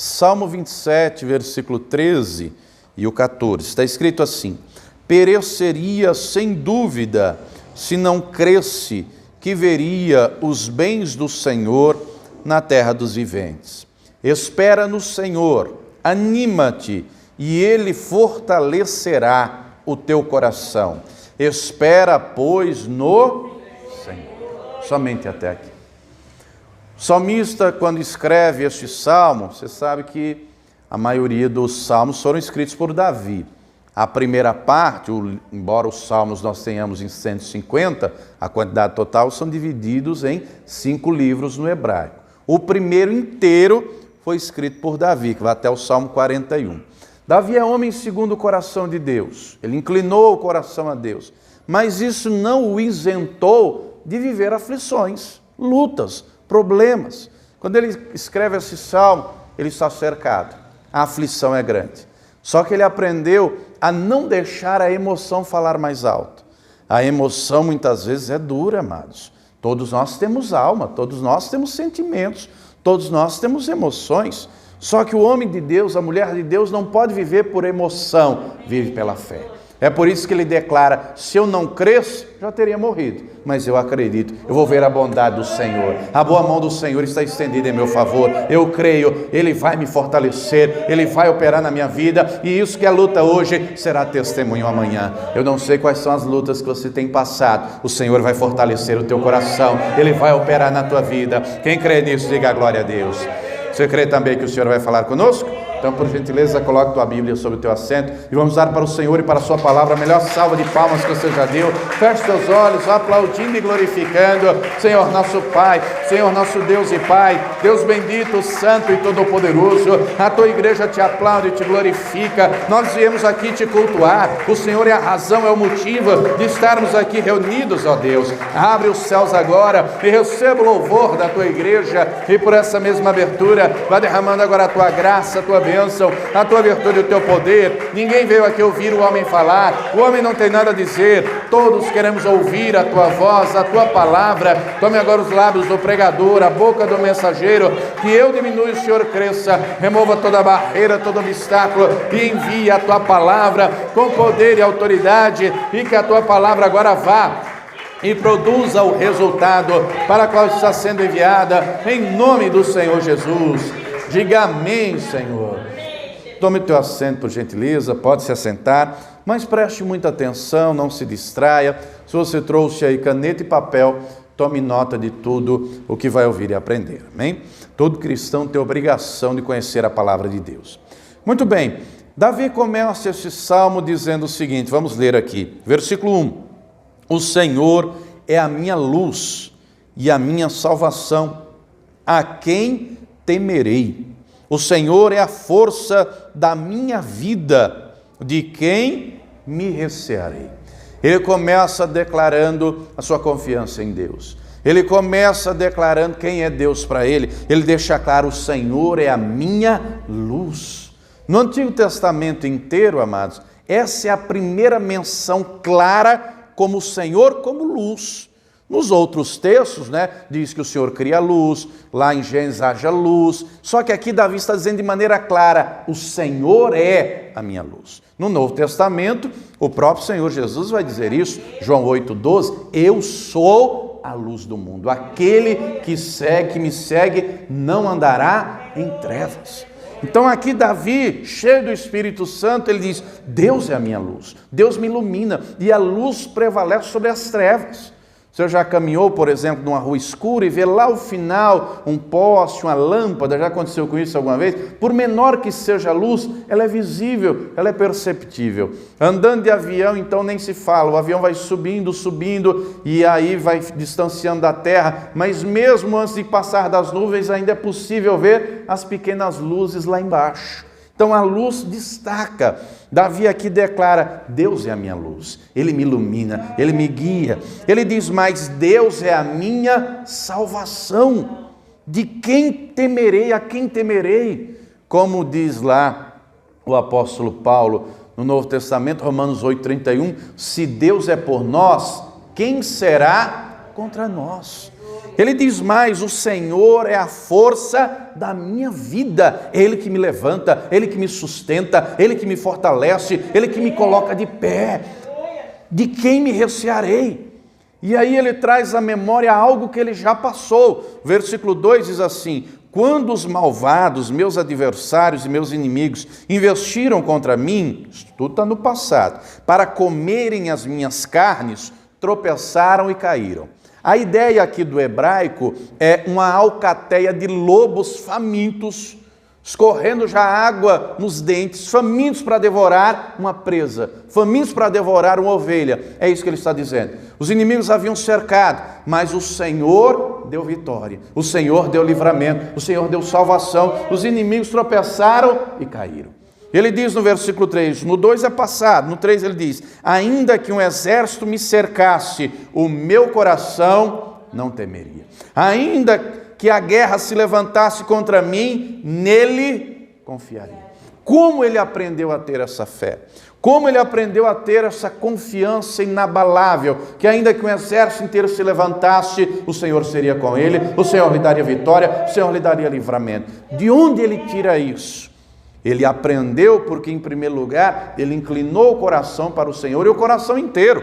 Salmo 27, versículo 13 e o 14. Está escrito assim: pereceria sem dúvida, se não cresce que veria os bens do Senhor na terra dos viventes. Espera no Senhor, anima-te, e Ele fortalecerá o teu coração. Espera, pois, no Senhor. Somente até aqui. O salmista, quando escreve este salmo, você sabe que a maioria dos salmos foram escritos por Davi. A primeira parte, embora os salmos nós tenhamos em 150, a quantidade total são divididos em 5 livros no hebraico. O primeiro inteiro foi escrito por Davi, que vai até o Salmo 41. Davi é homem segundo o coração de Deus. Ele inclinou o coração a Deus. Mas isso não o isentou de viver aflições, lutas, problemas. Quando ele escreve esse salmo, ele está cercado. A aflição é grande. Só que ele aprendeu a não deixar a emoção falar mais alto. A emoção muitas vezes é dura, amados. Todos nós temos alma, todos nós temos sentimentos, todos nós temos emoções. Só que o homem de Deus, a mulher de Deus não pode viver por emoção, vive pela fé. É por isso que ele declara: se eu não cresço, já teria morrido, mas eu acredito, eu vou ver a bondade do Senhor, a boa mão do Senhor está estendida em meu favor, eu creio, Ele vai me fortalecer, Ele vai operar na minha vida, e isso que é luta hoje será testemunho amanhã. Eu não sei quais são as lutas que você tem passado, o Senhor vai fortalecer o teu coração, Ele vai operar na tua vida. Quem crê nisso, diga glória a Deus. Você crê também que o Senhor vai falar conosco? Então, por gentileza, coloque tua Bíblia sobre o teu assento e vamos dar para o Senhor e para a sua palavra a melhor salva de palmas que você já deu. Feche teus olhos, aplaudindo e glorificando. Senhor nosso Pai, Senhor nosso Deus e Pai, Deus bendito, santo e todo-poderoso, a tua igreja te aplaude e te glorifica. Nós viemos aqui te cultuar. O Senhor é a razão, é o motivo de estarmos aqui reunidos, ó Deus. Abre os céus agora e receba o louvor da tua igreja, e por essa mesma abertura, vai derramando agora a tua graça, a tua bênção, a tua virtude e o teu poder. Ninguém veio aqui ouvir o homem falar, o homem não tem nada a dizer, todos queremos ouvir a tua voz, a tua palavra. Tome agora os lábios do pregador, a boca do mensageiro, que eu diminua e o Senhor cresça. Remova toda barreira, todo obstáculo e envie a tua palavra com poder e autoridade, e que a tua palavra agora vá e produza o resultado para qual está sendo enviada, em nome do Senhor Jesus. Diga amém, Senhor. Tome o teu assento, por gentileza, pode se assentar, mas preste muita atenção, não se distraia. Se você trouxe aí caneta e papel, tome nota de tudo o que vai ouvir e aprender, amém? Todo cristão tem a obrigação de conhecer a palavra de Deus. Muito bem, Davi começa este salmo dizendo o seguinte, vamos ler aqui, versículo 1. O Senhor é a minha luz e a minha salvação, a quem temerei? O Senhor é a força da minha vida, de quem me recearei? Ele começa declarando a sua confiança em Deus. Ele começa declarando quem é Deus para ele. Ele deixa claro: o Senhor é a minha luz. No Antigo Testamento inteiro, amados, essa é a primeira menção clara como o Senhor como luz. Nos outros textos, diz que o Senhor cria luz, lá em Gênesis haja luz, só que aqui Davi está dizendo de maneira clara: o Senhor é a minha luz. No Novo Testamento, o próprio Senhor Jesus vai dizer isso, João 8,12, eu sou a luz do mundo, aquele que me segue não andará em trevas. Então aqui Davi, cheio do Espírito Santo, ele diz: Deus é a minha luz, Deus me ilumina, e a luz prevalece sobre as trevas. Você já caminhou, por exemplo, numa rua escura e vê lá ao final um poste, uma lâmpada? Já aconteceu com isso alguma vez? Por menor que seja a luz, ela é visível, ela é perceptível. Andando de avião, então, nem se fala. O avião vai subindo, e aí vai distanciando da terra, mas mesmo antes de passar das nuvens, ainda é possível ver as pequenas luzes lá embaixo. Então a luz destaca. Davi aqui declara: Deus é a minha luz, Ele me ilumina, Ele me guia. Ele diz mais: Deus é a minha salvação. De quem temerei? A quem temerei? Como diz lá o apóstolo Paulo no Novo Testamento, Romanos 8,31, se Deus é por nós, quem será contra nós? Ele diz mais: o Senhor é a força da minha vida, é Ele que me levanta, Ele que me sustenta, Ele que me fortalece, Ele que me coloca de pé. De quem me recearei? E aí ele traz à memória algo que ele já passou. Versículo 2 diz assim: quando os malvados, meus adversários e meus inimigos, investiram contra mim, isso tudo está no passado, para comerem as minhas carnes, tropeçaram e caíram. A ideia aqui do hebraico é uma alcateia de lobos famintos, escorrendo já água nos dentes, famintos para devorar uma presa, famintos para devorar uma ovelha. É isso que ele está dizendo. Os inimigos haviam cercado, mas o Senhor deu vitória, o Senhor deu livramento, o Senhor deu salvação. Os inimigos tropeçaram e caíram. Ele diz no versículo 3, no 2 é passado, no 3 ele diz: ainda que um exército me cercasse, o meu coração não temeria. Ainda que a guerra se levantasse contra mim, nele confiaria. Como ele aprendeu a ter essa fé? Como ele aprendeu a ter essa confiança inabalável, que ainda que um exército inteiro se levantasse, o Senhor seria com ele, o Senhor lhe daria vitória, o Senhor lhe daria livramento. De onde ele tira isso? Ele aprendeu porque, em primeiro lugar, ele inclinou o coração para o Senhor, e o coração inteiro.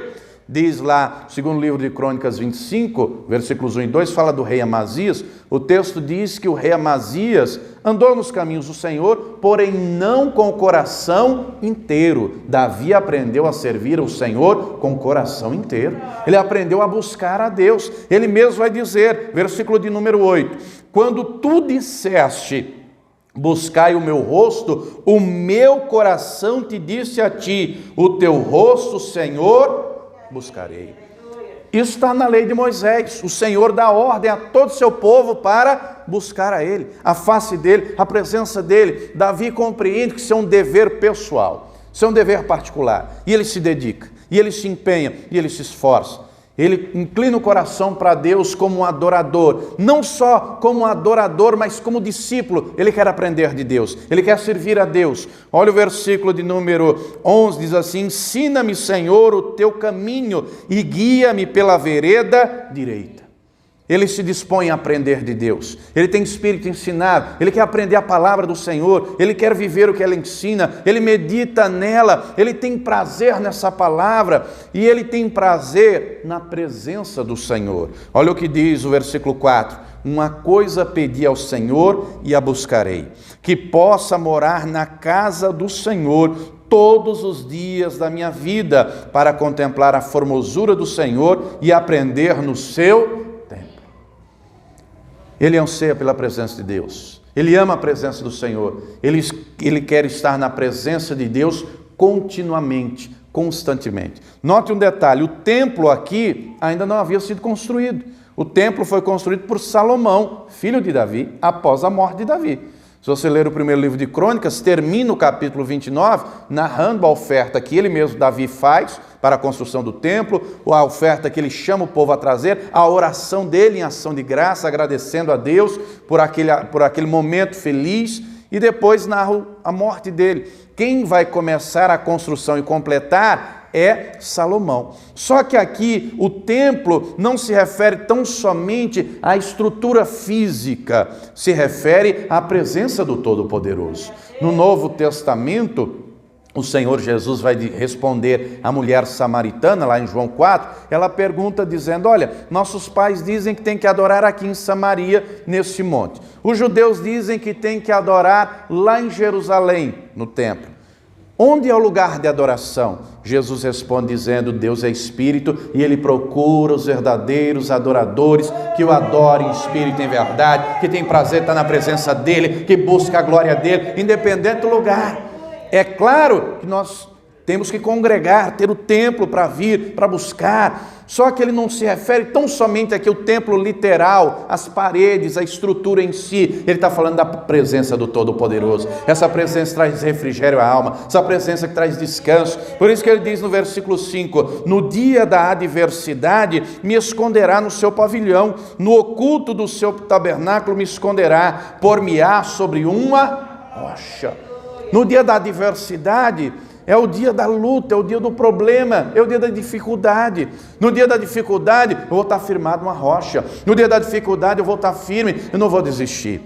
Diz lá, segundo livro de Crônicas 25, versículos 1 e 2, fala do rei Amazias. O texto diz que o rei Amazias andou nos caminhos do Senhor, porém não com o coração inteiro. Davi aprendeu a servir o Senhor com o coração inteiro. Ele aprendeu a buscar a Deus. Ele mesmo vai dizer, versículo de número 8, quando tu disseste: buscai o meu rosto, o meu coração te disse a ti: o teu rosto, Senhor, buscarei. Isso está na lei de Moisés. O Senhor dá ordem a todo o seu povo para buscar a Ele, a face dEle, a presença dEle. Davi compreende que isso é um dever pessoal, isso é um dever particular, e ele se dedica, e ele se empenha, e ele se esforça. Ele inclina o coração para Deus como um adorador, não só como um adorador, mas como discípulo. Ele quer aprender de Deus, ele quer servir a Deus. Olha o versículo de número 11, diz assim: ensina-me, Senhor, o teu caminho e guia-me pela vereda direita. Ele se dispõe a aprender de Deus, ele tem espírito ensinado, ele quer aprender a palavra do Senhor, ele quer viver o que ela ensina, ele medita nela, ele tem prazer nessa palavra e ele tem prazer na presença do Senhor. Olha o que diz o versículo 4: uma coisa pedi ao Senhor e a buscarei, que possa morar na casa do Senhor todos os dias da minha vida, para contemplar a formosura do Senhor e aprender no seu templo. Ele anseia pela presença de Deus, ele ama a presença do Senhor, ele quer estar na presença de Deus continuamente, constantemente. Note um detalhe: o templo aqui ainda não havia sido construído. O templo foi construído por Salomão, filho de Davi, após a morte de Davi. Se você ler o primeiro livro de Crônicas, termina o capítulo 29, narrando a oferta que ele mesmo, Davi, faz para a construção do templo, ou a oferta que ele chama o povo a trazer, a oração dele em ação de graça, agradecendo a Deus por aquele momento feliz, e depois narra a morte dele. Quem vai começar a construção e completar é Salomão. Só que aqui o templo não se refere tão somente à estrutura física, se refere à presença do Todo-Poderoso. No Novo Testamento, o Senhor Jesus vai responder à mulher samaritana, lá em João 4, ela pergunta dizendo: olha, nossos pais dizem que tem que adorar aqui em Samaria, nesse monte. Os judeus dizem que tem que adorar lá em Jerusalém, no templo. Onde é o lugar de adoração? Jesus responde dizendo: Deus é Espírito e Ele procura os verdadeiros adoradores que o adorem em Espírito e em verdade, que tem prazer em estar na presença dEle, que busca a glória dEle, independente do lugar. É claro que nós temos que congregar, ter o templo para vir, para buscar, só que ele não se refere tão somente aqui ao templo literal, as paredes, a estrutura em si. Ele está falando da presença do Todo-Poderoso. Essa presença traz refrigério à alma, essa presença que traz descanso. Por isso que ele diz no versículo 5: no dia da adversidade me esconderá no seu pavilhão, no oculto do seu tabernáculo me esconderá, por-me-á sobre uma rocha. No dia da adversidade, É o dia da luta, é o dia do problema, é o dia da dificuldade. No dia da dificuldade, eu vou estar firmado numa rocha. No dia da dificuldade, eu vou estar firme, eu não vou desistir.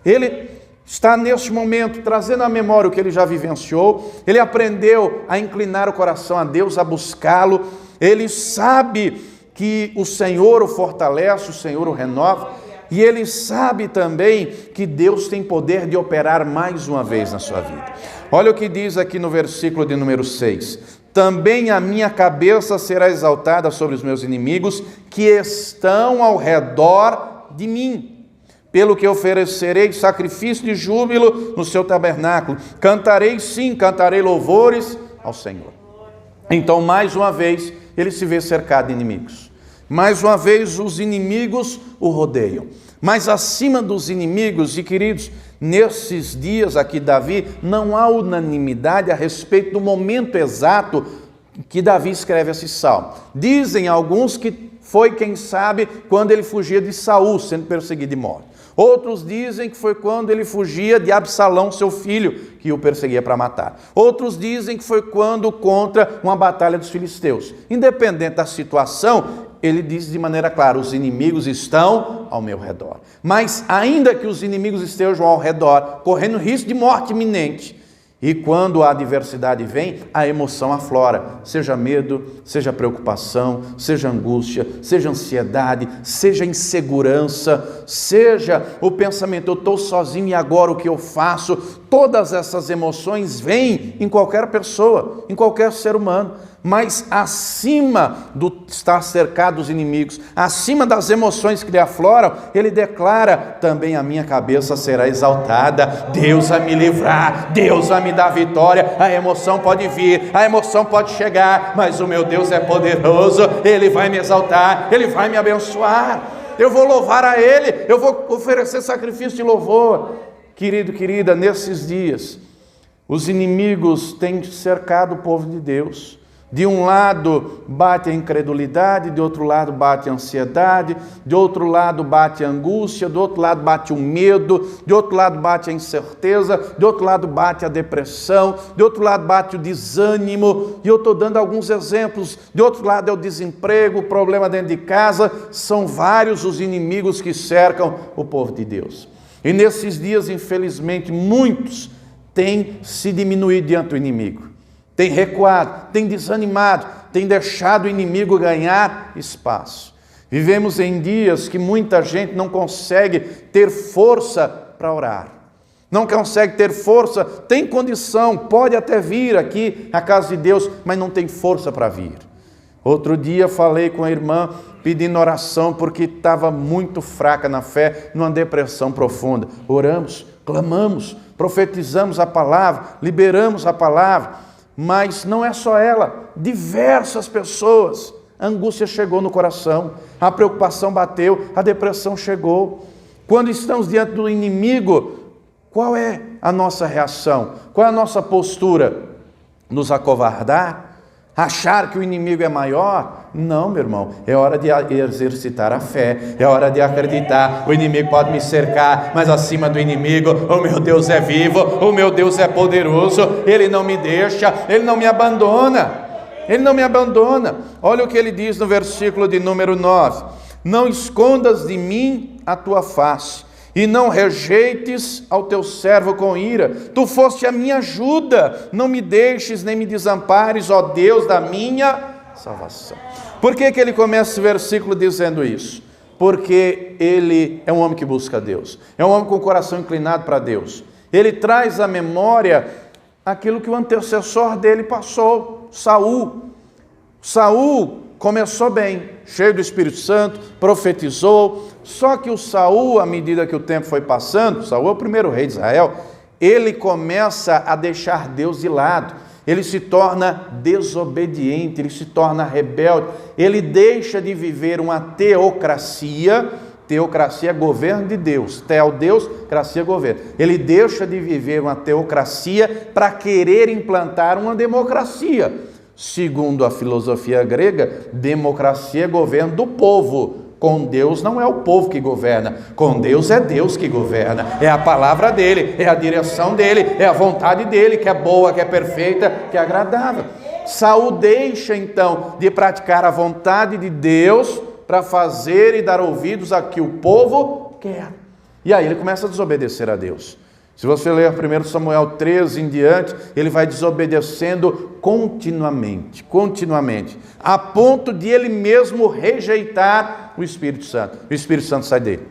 Ele está neste momento trazendo à memória o que ele já vivenciou. Ele aprendeu a inclinar o coração a Deus, a buscá-lo. Ele sabe que o Senhor o fortalece, o Senhor o renova. E ele sabe também que Deus tem poder de operar mais uma vez na sua vida. Olha o que diz aqui no versículo de número 6. Também a minha cabeça será exaltada sobre os meus inimigos que estão ao redor de mim. Pelo que oferecerei sacrifício de júbilo no seu tabernáculo. Cantarei, sim, cantarei louvores ao Senhor. Então, mais uma vez, ele se vê cercado de inimigos. Mais uma vez, os inimigos o rodeiam. Mas acima dos inimigos, e queridos, nesses dias aqui, Davi, não há unanimidade a respeito do momento exato que Davi escreve esse salmo. Dizem alguns que foi, quem sabe, quando ele fugia de Saul, sendo perseguido de morte. Outros dizem que foi quando ele fugia de Absalão, seu filho, que o perseguia para matar. Outros dizem que foi quando contra uma batalha dos filisteus. Independente da situação, ele diz de maneira clara, os inimigos estão ao meu redor. Mas ainda que os inimigos estejam ao redor, correndo risco de morte iminente, e quando a adversidade vem, a emoção aflora, seja medo, seja preocupação, seja angústia, seja ansiedade, seja insegurança, seja o pensamento, eu estou sozinho e agora o que eu faço? Todas essas emoções vêm em qualquer pessoa, em qualquer ser humano. Mas acima do estar cercado dos inimigos, acima das emoções que lhe afloram, ele declara, também a minha cabeça será exaltada, Deus vai me livrar, Deus vai me dar vitória. A emoção pode vir, a emoção pode chegar, mas o meu Deus é poderoso, Ele vai me exaltar, Ele vai me abençoar, eu vou louvar a Ele, eu vou oferecer sacrifício de louvor. Querido, querida, nesses dias, os inimigos têm cercado o povo de Deus. De um lado bate a incredulidade, de outro lado bate a ansiedade, de outro lado bate a angústia, do outro lado bate o medo, de outro lado bate a incerteza, de outro lado bate a depressão, de outro lado bate o desânimo, e eu estou dando alguns exemplos. De outro lado é o desemprego, o problema dentro de casa. São vários os inimigos que cercam o povo de Deus. E nesses dias, infelizmente, muitos têm se diminuído diante do inimigo. Tem recuado, tem desanimado, tem deixado o inimigo ganhar espaço. Vivemos em dias que muita gente não consegue ter força para orar. Não consegue ter força, tem condição, pode até vir aqui à casa de Deus, mas não tem força para vir. Outro dia falei com a irmã pedindo oração porque estava muito fraca na fé, numa depressão profunda. Oramos, clamamos, profetizamos a palavra, liberamos a palavra. Mas não é só ela, diversas pessoas. A angústia chegou no coração, a preocupação bateu, a depressão chegou. Quando estamos diante do inimigo, qual é a nossa reação? Qual é a nossa postura? Nos acovardar? Achar que o inimigo é maior? Não, meu irmão, é hora de exercitar a fé, é hora de acreditar. O inimigo pode me cercar, mas acima do inimigo, o meu Deus é vivo, o meu Deus é poderoso, Ele não me deixa, Ele não me abandona, Ele não me abandona. Olha o que ele diz no versículo de número 9: não escondas de mim a tua face, e não rejeites ao teu servo com ira. Tu foste a minha ajuda, não me deixes nem me desampares, ó Deus da minha salvação. Por que ele começa esse versículo dizendo isso? Porque ele é um homem que busca Deus, é um homem com o coração inclinado para Deus. Ele traz à memória aquilo que o antecessor dele passou, Saul. Saul começou bem, cheio do Espírito Santo, profetizou. Só que o Saul, à medida que o tempo foi passando, Saul é o primeiro rei de Israel, ele começa a deixar Deus de lado. Ele se torna desobediente, ele se torna rebelde, ele deixa de viver uma teocracia. Teocracia é governo de Deus, Deus, cracia, governo. Ele deixa de viver uma teocracia para querer implantar uma democracia. Segundo a filosofia grega, democracia é governo do povo, Com Deus não é o povo que governa, com Deus é Deus que governa, é a palavra dele, é a direção dele, é a vontade dele, que é boa, que é perfeita, que é agradável. Saul deixa então de praticar a vontade de Deus para fazer e dar ouvidos a que o povo quer. E aí ele começa a desobedecer a Deus. Se você ler 1 Samuel 13 em diante, ele vai desobedecendo continuamente, a ponto de ele mesmo rejeitar o Espírito Santo. O Espírito Santo sai dele.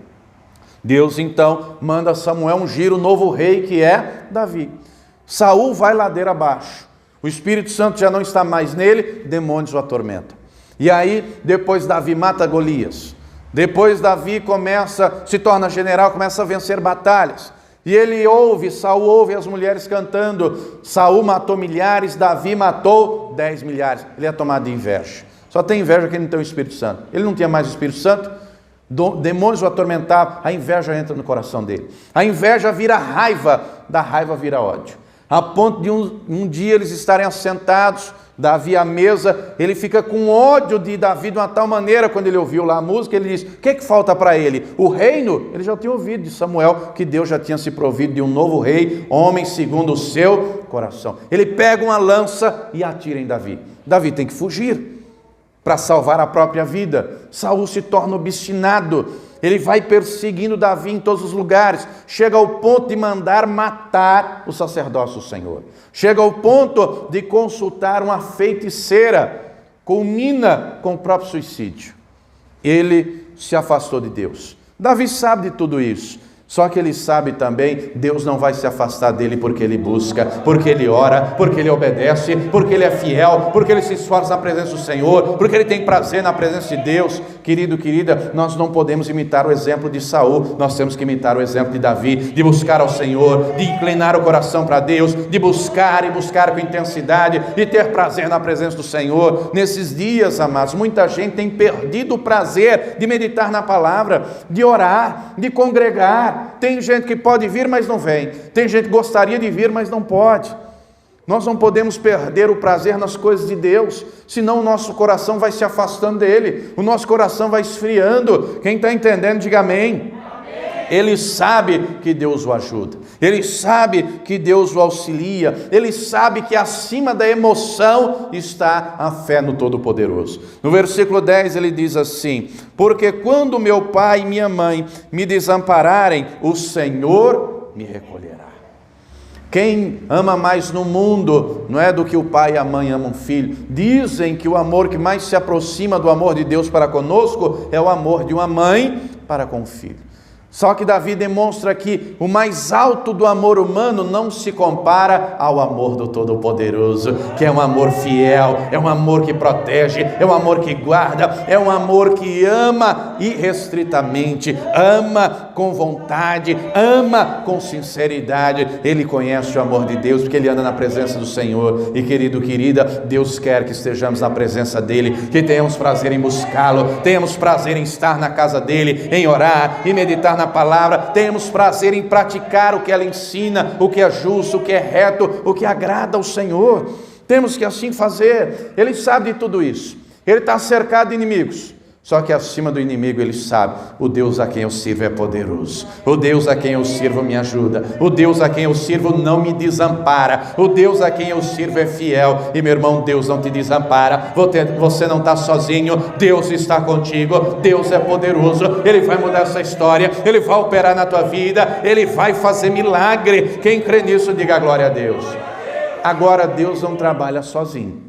Deus então manda Samuel ungir o novo rei, que é Davi. Saul vai ladeira abaixo. O Espírito Santo já não está mais nele, demônios o atormentam. E aí, depois Davi mata Golias. Depois Davi se torna general, começa a vencer batalhas. E Saul ouve as mulheres cantando, Saul matou milhares, Davi matou 10 milhares. Ele é tomado de inveja. Só tem inveja quem não tem o Espírito Santo. Ele não tinha mais o Espírito Santo, demônios o atormentavam, a inveja entra no coração dele. A inveja vira raiva, da raiva vira ódio. A ponto de um dia eles estarem assentados, Davi à mesa, ele fica com ódio de Davi de uma tal maneira, quando ele ouviu lá a música, ele diz, o que falta para ele? O reino? Ele já tinha ouvido de Samuel, que Deus já tinha se provido de um novo rei, homem segundo o seu coração. Ele pega uma lança e atira em Davi. Davi tem que fugir para salvar a própria vida. Saul se torna obstinado, ele vai perseguindo Davi em todos os lugares, chega ao ponto de mandar matar o sacerdócio do Senhor, chega ao ponto de consultar uma feiticeira, culmina com o próprio suicídio. Ele se afastou de Deus. Davi sabe de tudo isso, só que ele sabe também, Deus não vai se afastar dele porque ele busca, porque ele ora, porque ele obedece, porque ele é fiel, porque ele se esforça na presença do Senhor, porque ele tem prazer na presença de Deus. Querido, querida, nós não podemos imitar o exemplo de Saul, nós temos que imitar o exemplo de Davi, de buscar ao Senhor, de inclinar o coração para Deus, de buscar e buscar com intensidade, de ter prazer na presença do Senhor. Nesses dias, amados, muita gente tem perdido o prazer de meditar na palavra, de orar, de congregar. Tem gente que pode vir, mas não vem. Tem gente que gostaria de vir, mas não pode. Nós não podemos perder o prazer nas coisas de Deus, senão o nosso coração vai se afastando dele, o nosso coração vai esfriando. Quem está entendendo, diga amém. Ele sabe que Deus o ajuda, ele sabe que Deus o auxilia, ele sabe que acima da emoção está a fé no Todo-Poderoso. No versículo 10 ele diz assim, porque quando meu pai e minha mãe me desampararem, o Senhor me recolherá. Quem ama mais no mundo não é do que o pai e a mãe amam o filho. Dizem que o amor que mais se aproxima do amor de Deus para conosco é o amor de uma mãe para com o filho. Só que Davi demonstra que o mais alto do amor humano não se compara ao amor do Todo-Poderoso, que é um amor fiel, é um amor que protege, é um amor que guarda, é um amor que ama irrestritamente, ama com vontade, ama com sinceridade. Ele conhece o amor de Deus porque ele anda na presença do Senhor. E querido, querida, Deus quer que estejamos na presença dele, que tenhamos prazer em buscá-lo, tenhamos prazer em estar na casa dele, em orar e meditar na palavra, tenhamos prazer em praticar o que ela ensina, o que é justo, o que é reto, o que agrada ao Senhor. Temos que assim fazer. Ele sabe de tudo isso, ele está cercado de inimigos, só que acima do inimigo ele sabe, o Deus a quem eu sirvo é poderoso, o Deus a quem eu sirvo me ajuda, o Deus a quem eu sirvo não me desampara, o Deus a quem eu sirvo é fiel. E meu irmão, Deus não te desampara, você não está sozinho, Deus está contigo, Deus é poderoso, ele vai mudar essa história, ele vai operar na tua vida, ele vai fazer milagre. Quem crê nisso, diga glória a Deus. Agora, Deus não trabalha sozinho,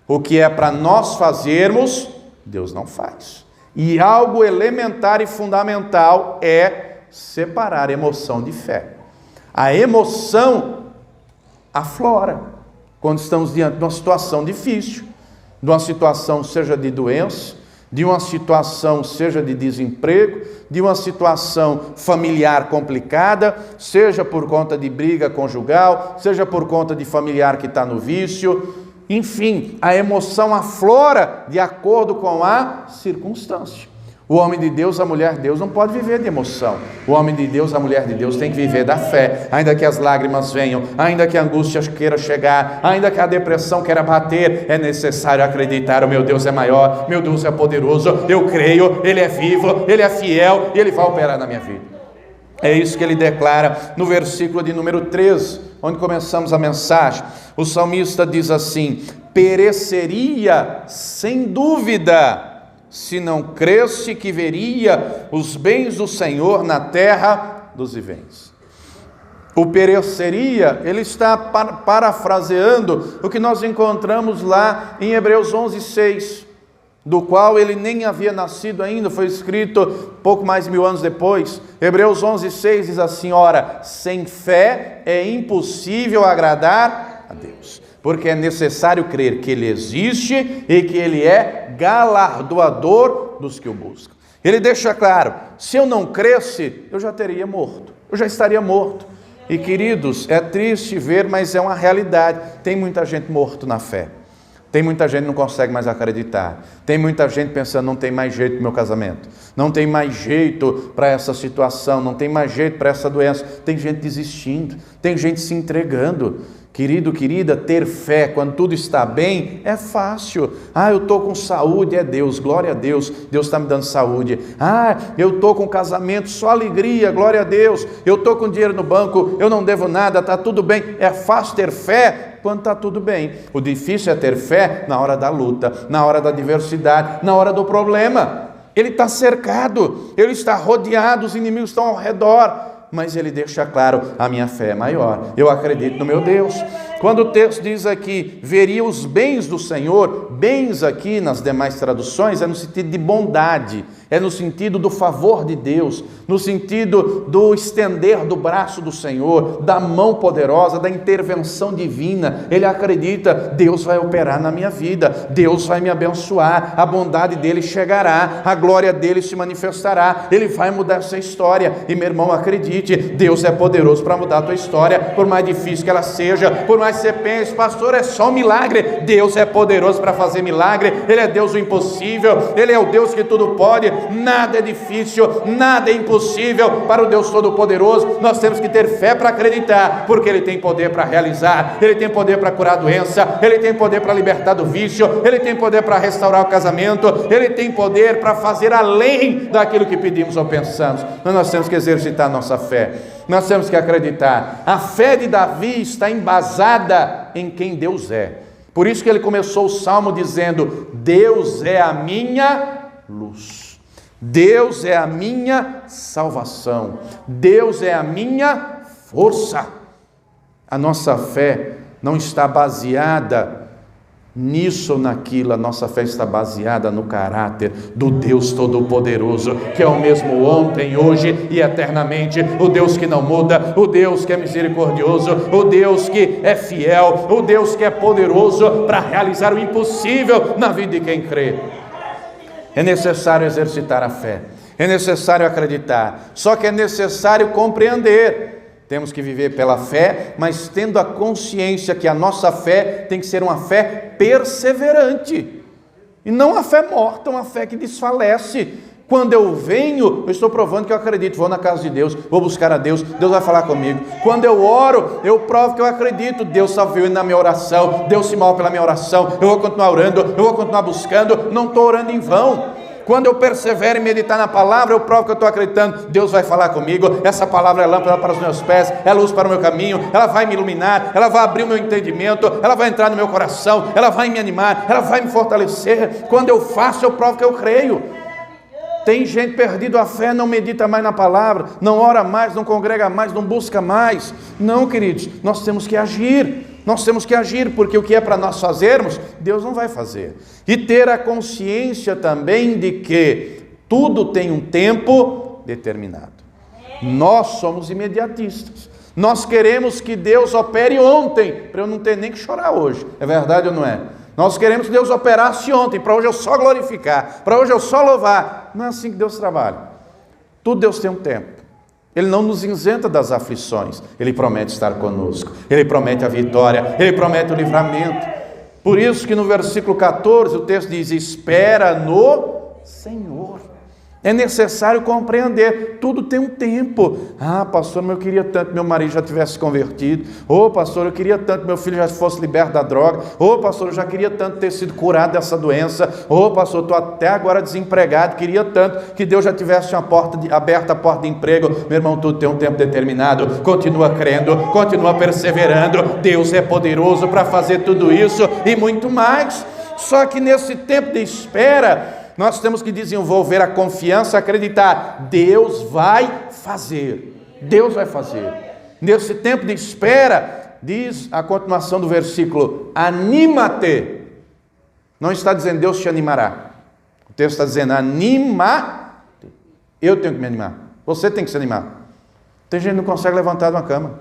o que é para nós fazermos, Deus não faz. E algo elementar e fundamental é separar emoção de fé. A emoção aflora quando estamos diante de uma situação difícil, de uma situação seja de doença, de uma situação seja de desemprego, de uma situação familiar complicada, seja por conta de briga conjugal, seja por conta de familiar que está no vício. Enfim, a emoção aflora de acordo com a circunstância. O homem de Deus, a mulher de Deus não pode viver de emoção. O homem de Deus, a mulher de Deus tem que viver da fé. Ainda que as lágrimas venham, ainda que a angústia queira chegar, ainda que a depressão queira bater, é necessário acreditar: o meu Deus é maior, meu Deus é poderoso, eu creio, Ele é vivo, Ele é fiel e Ele vai operar na minha vida. É isso que ele declara no versículo de número 13, onde começamos a mensagem. O salmista diz assim: pereceria sem dúvida, se não cresse que veria os bens do Senhor na terra dos viventes. O pereceria, ele está parafraseando o que nós encontramos lá em Hebreus 11:6, do qual ele nem havia nascido ainda, foi escrito pouco mais de 1000 anos depois. Hebreus 11:6 diz assim: ora, sem fé é impossível agradar a Deus, porque é necessário crer que Ele existe e que Ele é galardoador dos que o buscam. Ele deixa claro: se eu não cresce, eu já teria morto, eu já estaria morto. E queridos, é triste ver, mas é uma realidade. Tem muita gente morto na fé. Tem muita gente que não consegue mais acreditar. Tem muita gente pensando: não tem mais jeito para o meu casamento, não tem mais jeito para essa situação, não tem mais jeito para essa doença. Tem gente desistindo, tem gente se entregando. Querido, querida, ter fé quando tudo está bem é fácil. Eu estou com saúde, é Deus, glória a Deus, Deus está me dando saúde. Eu estou com casamento, só alegria, glória a Deus. Eu estou com dinheiro no banco, eu não devo nada, está tudo bem. É fácil ter fé quando está tudo bem. O difícil é ter fé na hora da luta, na hora da adversidade, na hora do problema. Ele está cercado, ele está rodeado, os inimigos estão ao redor. Mas ele deixa claro: a minha fé é maior, eu acredito no meu Deus. Quando o texto diz aqui, veria os bens do Senhor, bens aqui nas demais traduções é no sentido de bondade, é no sentido do favor de Deus, no sentido do estender do braço do Senhor, da mão poderosa, da intervenção divina. Ele acredita: Deus vai operar na minha vida, Deus vai me abençoar, a bondade dele chegará, a glória dele se manifestará, ele vai mudar essa história. E meu irmão, acredite, Deus é poderoso para mudar a tua história, por mais difícil que ela seja, por mais que você pense: pastor, é só um milagre. Deus é poderoso para fazer milagre, Ele é Deus do impossível, Ele é o Deus que tudo pode. Nada é difícil, nada é impossível para o Deus Todo-Poderoso. Nós temos que ter fé para acreditar, porque Ele tem poder para realizar, Ele tem poder para curar a doença, Ele tem poder para libertar do vício, Ele tem poder para restaurar o casamento, Ele tem poder para fazer além daquilo que pedimos ou pensamos. Mas nós temos que exercitar a nossa fé, nós temos que acreditar. A fé de Davi está embasada em quem Deus é. Por isso que ele começou o salmo dizendo: Deus é a minha luz, Deus é a minha salvação, Deus é a minha força. A nossa fé não está baseada nisso ou naquilo, a nossa fé está baseada no caráter do Deus Todo-Poderoso, que é o mesmo ontem, hoje e eternamente, o Deus que não muda, o Deus que é misericordioso, o Deus que é fiel, o Deus que é poderoso para realizar o impossível na vida de quem crê. É necessário exercitar a fé, é necessário acreditar, só que é necessário compreender. Temos que viver pela fé, mas tendo a consciência que a nossa fé tem que ser uma fé perseverante, e não uma fé morta, uma fé que desfalece. Quando eu venho, eu estou provando que eu acredito, vou na casa de Deus, vou buscar a Deus, Deus vai falar comigo. Quando eu oro, eu provo que eu acredito, Deus está ouvindo na minha oração, Deus se move pela minha oração, eu vou continuar orando, eu vou continuar buscando, não estou orando em vão. Quando eu persevero em meditar na palavra, eu provo que eu estou acreditando, Deus vai falar comigo, essa palavra é lâmpada para os meus pés, é luz para o meu caminho, ela vai me iluminar, ela vai abrir o meu entendimento, ela vai entrar no meu coração, ela vai me animar, ela vai me fortalecer. Quando eu faço, eu provo que eu creio. Tem gente perdido a fé, não medita mais na palavra, não ora mais, não congrega mais, não busca mais. Não, queridos, nós temos que agir. Nós temos que agir, porque o que é para nós fazermos, Deus não vai fazer. E ter a consciência também de que tudo tem um tempo determinado. Nós somos imediatistas. Nós queremos que Deus opere ontem, para eu não ter nem que chorar hoje. É verdade ou não é? Nós queremos que Deus operasse ontem, para hoje eu só glorificar, para hoje eu só louvar. Não é assim que Deus trabalha. Tudo Deus tem um tempo. Ele não nos isenta das aflições, Ele promete estar conosco, Ele promete a vitória, Ele promete o livramento. Por isso que no versículo 14 o texto diz: espera no Senhor. É necessário compreender, tudo tem um tempo. Ah, pastor, mas eu queria tanto que meu marido já tivesse convertido. Ô, pastor, eu queria tanto que meu filho já fosse liberto da droga. Ô, pastor, eu já queria tanto ter sido curado dessa doença. Ô, pastor, estou até agora desempregado. Queria tanto que Deus já tivesse aberta a porta de emprego. Meu irmão, tudo tem um tempo determinado. Continua crendo, continua perseverando. Deus é poderoso para fazer tudo isso e muito mais. Só que nesse tempo de espera, nós temos que desenvolver a confiança, acreditar, Deus vai fazer, Deus vai fazer. Nesse tempo de espera, diz a continuação do versículo, anima-te. Não está dizendo Deus te animará. O texto está dizendo, anima-te. Eu tenho que me animar, você tem que se animar. Tem gente que não consegue levantar de uma cama.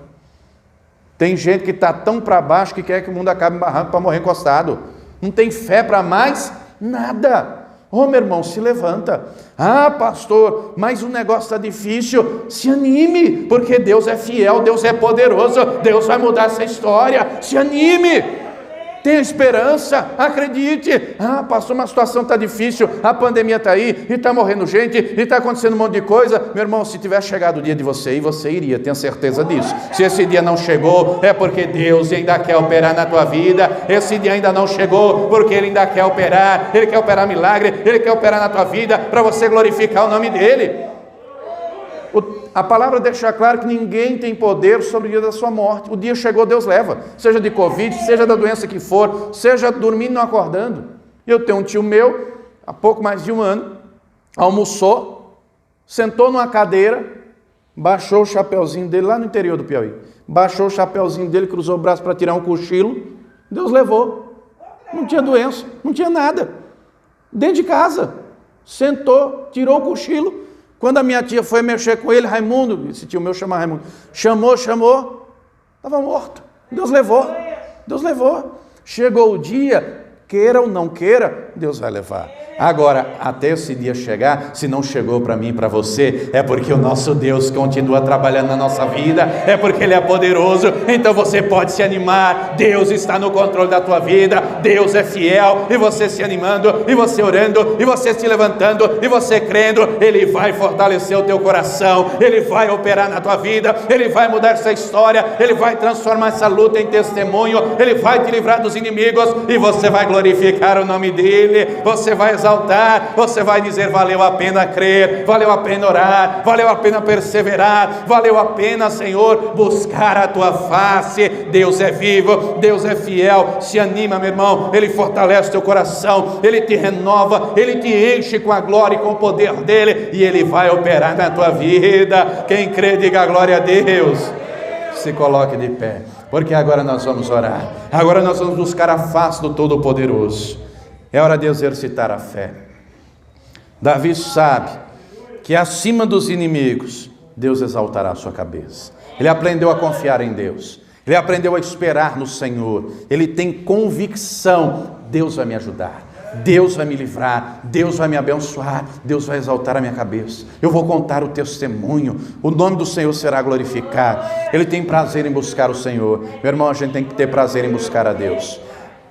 Tem gente que está tão para baixo que quer que o mundo acabe embarrando para morrer encostado. Não tem fé para mais nada. Ô, meu irmão, se levanta. Ah, pastor, mas o negócio está difícil. Se anime, porque Deus é fiel, Deus é poderoso, Deus vai mudar essa história. Se anime. Tenha esperança, acredite. Ah, pastor, mas a situação está difícil, a pandemia está aí, e está morrendo gente, e está acontecendo um monte de coisa. Meu irmão, se tiver chegado o dia de você ir, você iria, tenha certeza disso. Se esse dia não chegou, é porque Deus ainda quer operar na tua vida. Esse dia ainda não chegou, porque Ele ainda quer operar. Ele quer operar milagre, Ele quer operar na tua vida, para você glorificar o nome dEle. A palavra deixa claro que ninguém tem poder sobre o dia da sua morte. O dia chegou, Deus leva. Seja de Covid, seja da doença que for, seja dormindo ou acordando. Eu tenho um tio meu, há pouco mais de um ano, almoçou, sentou numa cadeira, baixou o chapeuzinho dele lá no interior do Piauí. Baixou o chapeuzinho dele, cruzou o braço para tirar um cochilo. Deus levou. Não tinha doença, não tinha nada. Dentro de casa. Sentou, tirou o cochilo. Quando a minha tia foi mexer com ele, Raimundo, esse tio meu chama Raimundo, chamou, estava morto. Deus levou. Chegou o dia, queira ou não queira, Deus vai levar. Agora, até esse dia chegar, se não chegou para mim e para você, é porque o nosso Deus continua trabalhando na nossa vida, é porque Ele é poderoso, então você pode se animar, Deus está no controle da tua vida, Deus é fiel, e você se animando, e você orando, e você se levantando, e você crendo, Ele vai fortalecer o teu coração, Ele vai operar na tua vida, Ele vai mudar essa história, Ele vai transformar essa luta em testemunho, Ele vai te livrar dos inimigos, e você vai glorificar o nome dEle, você vai exaltar, você vai dizer, valeu a pena crer, valeu a pena orar, valeu a pena perseverar, valeu a pena, Senhor, buscar a tua face. Deus é vivo, Deus é fiel. Se anima, meu irmão, Ele fortalece teu coração, Ele te renova, Ele te enche com a glória e com o poder dEle, e Ele vai operar na tua vida. Quem crê, diga glória a Deus. Se coloque de pé, porque agora nós vamos orar, agora nós vamos buscar a face do Todo-Poderoso. É hora de exercitar a fé. Davi sabe que acima dos inimigos, Deus exaltará a sua cabeça. Ele aprendeu a confiar em Deus. Ele aprendeu a esperar no Senhor. Ele tem convicção, Deus vai me ajudar. Deus vai me livrar, Deus vai me abençoar, Deus vai exaltar a minha cabeça. Eu vou contar o testemunho, o nome do Senhor será glorificado. Ele tem prazer em buscar o Senhor. Meu irmão, a gente tem que ter prazer em buscar a Deus.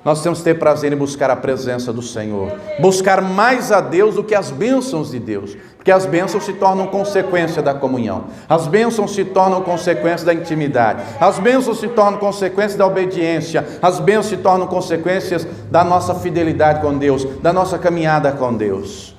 Nós temos que ter prazer em buscar a presença do Senhor, buscar mais a Deus do que as bênçãos de Deus, porque as bênçãos se tornam consequência da comunhão, as bênçãos se tornam consequência da intimidade, as bênçãos se tornam consequência da obediência, as bênçãos se tornam consequências da nossa fidelidade com Deus, da nossa caminhada com Deus.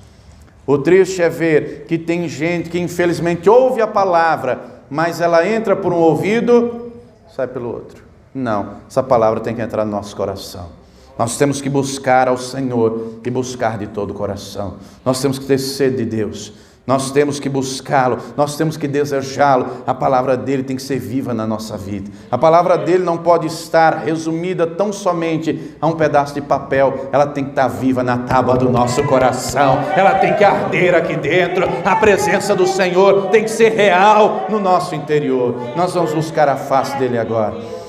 O triste é ver que tem gente que infelizmente ouve a palavra, mas ela entra por um ouvido, sai pelo outro. Não, essa palavra tem que entrar no nosso coração. Nós temos que buscar ao Senhor e buscar de todo o coração. Nós temos que ter sede de Deus. Nós temos que buscá-lo, nós temos que desejá-lo. A palavra dele tem que ser viva na nossa vida. A palavra dele não pode estar resumida tão somente a um pedaço de papel. Ela tem que estar viva na tábua do nosso coração. Ela tem que arder aqui dentro. A presença do Senhor tem que ser real no nosso interior. Nós vamos buscar a face dele agora.